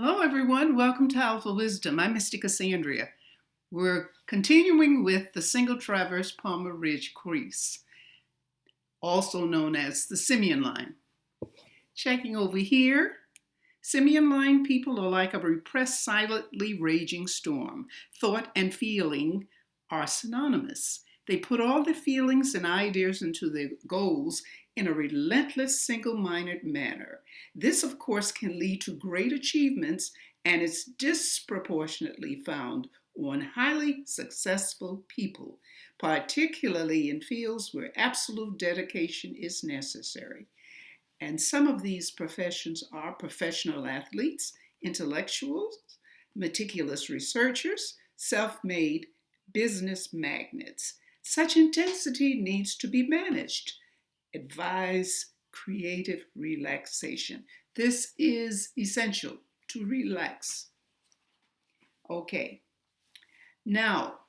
Hello, everyone. Welcome to Alphawisdom. I'm Mystic Cassandria. We're continuing with the Single Traverse Palmer Crease, also known as the Simian line. Checking over here, Simian line people are like a repressed, silently raging storm. Thought and feeling are synonymous. They put all their feelings and ideas into their goals in a relentless, single-minded manner. This, of course, can lead to great achievements, and it's disproportionately found on highly successful people, particularly in fields where absolute dedication is necessary. And some of these professions are professional athletes, intellectuals, meticulous researchers, self-made business magnates. Such intensity needs to be managed. Advise creative relaxation. This is essential to relax. Okay, now,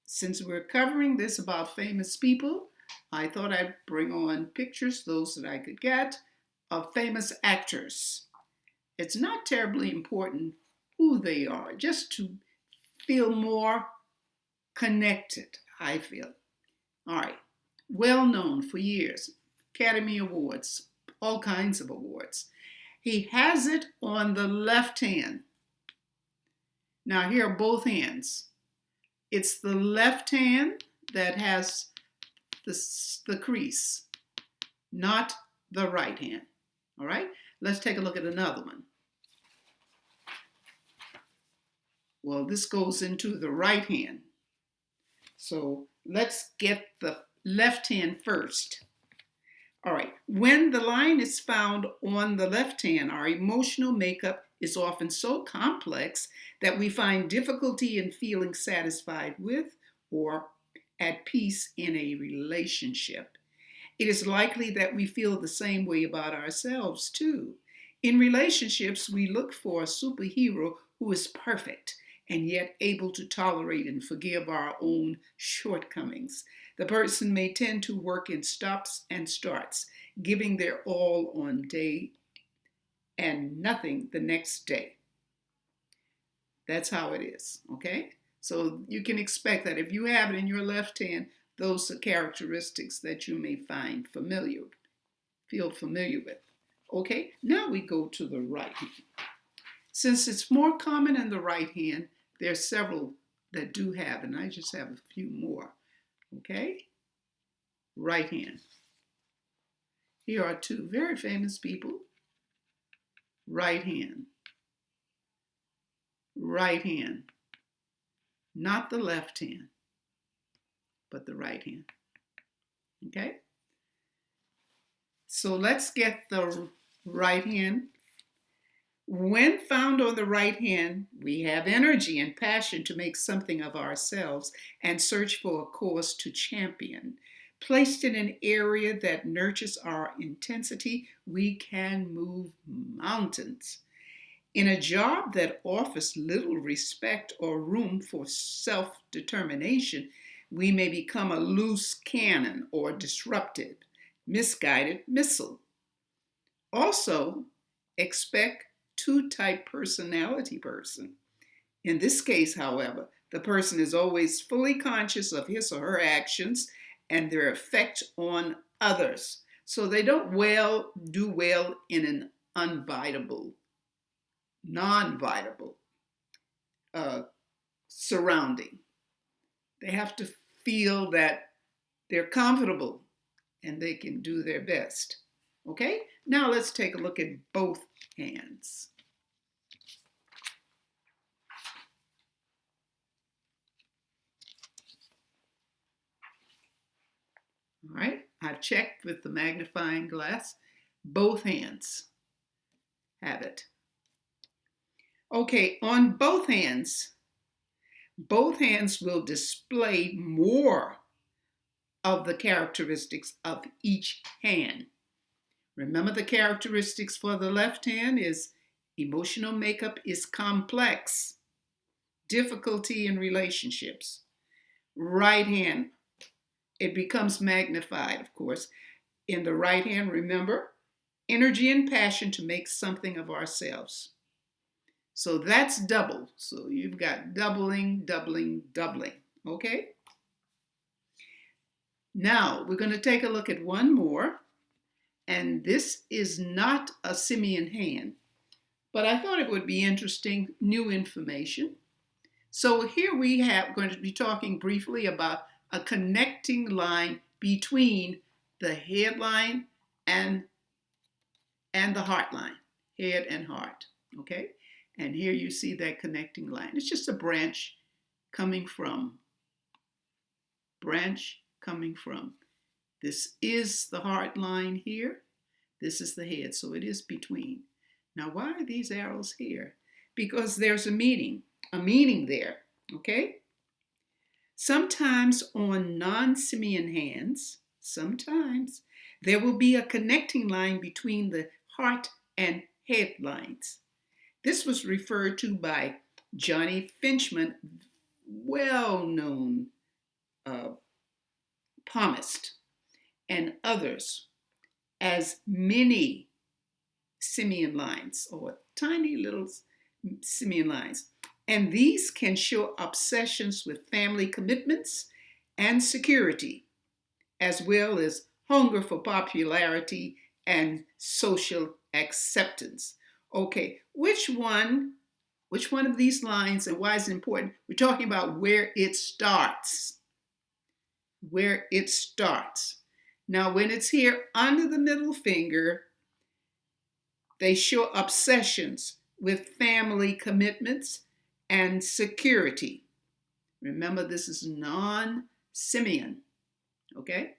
since we're covering this about famous people, I thought I'd bring on pictures, those that I could get, of famous actors. It's not terribly important who they are, just to feel more connected, I feel. All right, well known for years, Academy Awards, all kinds of awards. He has it on the left hand. Now here are both hands. It's the left hand that has the crease, not the right hand. All right, let's take a look at another one. Well, this goes into the right hand. So let's get the left hand first. All right, when the line is found on the left hand, our emotional makeup is often so complex that we find difficulty in feeling satisfied with or at peace in a relationship. It is likely that we feel the same way about ourselves too. In relationships, we look for a superhero who is perfect and yet able to tolerate and forgive our own shortcomings. The person may tend to work in stops and starts, giving their all on day and nothing the next day. That's how it is, okay? So you can expect that if you have it in your left hand, those are characteristics that you may feel familiar with. Okay, now we go to the right hand. Since it's more common in the right hand, there are several that do have, and I just have a few more. Okay, right hand. Here are two very famous people. Right hand. Right hand. Not the left hand, but the right hand. Okay? So let's get the right hand. When found on the right hand, we have energy and passion to make something of ourselves and search for a cause to champion. Placed in an area that nurtures our intensity, we can move mountains. In a job that offers little respect or room for self-determination, we may become a loose cannon or disruptive, misguided missile. Also, expect two-type personality person. In this case, however, the person is always fully conscious of his or her actions and their effect on others. So they don't do well in an non-vitable surrounding. They have to feel that they're comfortable and they can do their best. Okay, now let's take a look at both hands. All right, I've checked with the magnifying glass. Both hands have it. Okay, on both hands will display more of the characteristics of each hand. Remember, the characteristics for the left hand is emotional makeup is complex, difficulty in relationships. Right hand, it becomes magnified, of course. In the right hand, remember, energy and passion to make something of ourselves. So that's double. So you've got doubling, doubling, doubling. Okay? Now we're going to take a look at one more. And this is not a simian hand, but I thought it would be interesting, new information. So here we have going to be talking briefly about a connecting line between the head line and the heart line, head and heart, okay? And here you see that connecting line. It's just a branch coming from. This is the heart line here. This is the head, so it is between. Now, why are these arrows here? Because there's a meaning there, okay? Sometimes on non-simian hands, sometimes there will be a connecting line between the heart and head lines. This was referred to by Johnny Finchman, well-known palmist, and others as mini simian lines, or tiny little simian lines. And these can show obsessions with family commitments and security, as well as hunger for popularity and social acceptance. Okay, which one of these lines and why is it important? We're talking about where it starts. Where it starts. Now, when it's here under the middle finger, they show obsessions with family commitments and security. Remember, this is non-simian, okay?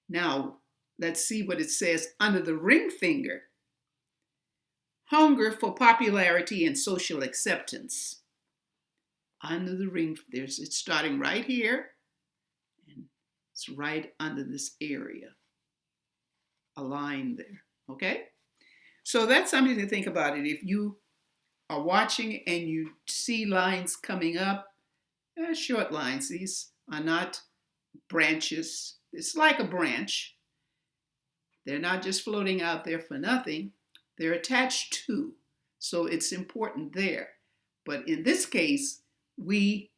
Now, let's see what it says under the ring finger. Hunger for popularity and social acceptance. Under the ring, it's starting right here, and it's right under this area. A line there, okay? So that's something to think about it. If you are watching and you see lines coming up, short lines. These are not branches. It's like a branch. They're not just floating out there for nothing. They're attached to. So it's important there. But in this case, we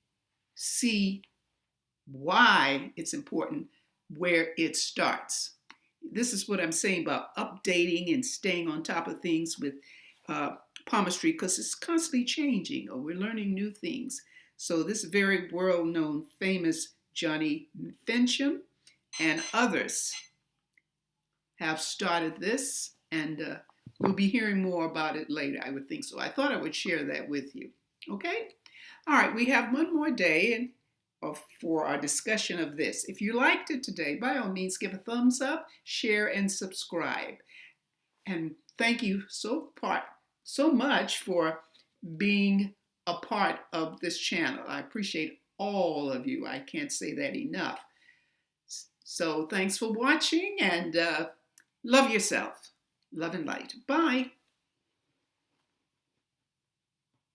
see why it's important where it starts. This is what I'm saying about updating and staying on top of things with palmistry, because it's constantly changing, or we're learning new things. So this very well-known, famous Johnny Fincham and others have started this, and we'll be hearing more about it later, I would think. So I thought I would share that with you. Okay? All right, we have one more day for our discussion of this. If you liked it today, by all means, give a thumbs up, share, and subscribe. And thank you so much for being a part of this channel. I appreciate all of you. I can't say that enough. So thanks for watching, and love yourself. Love and light. Bye.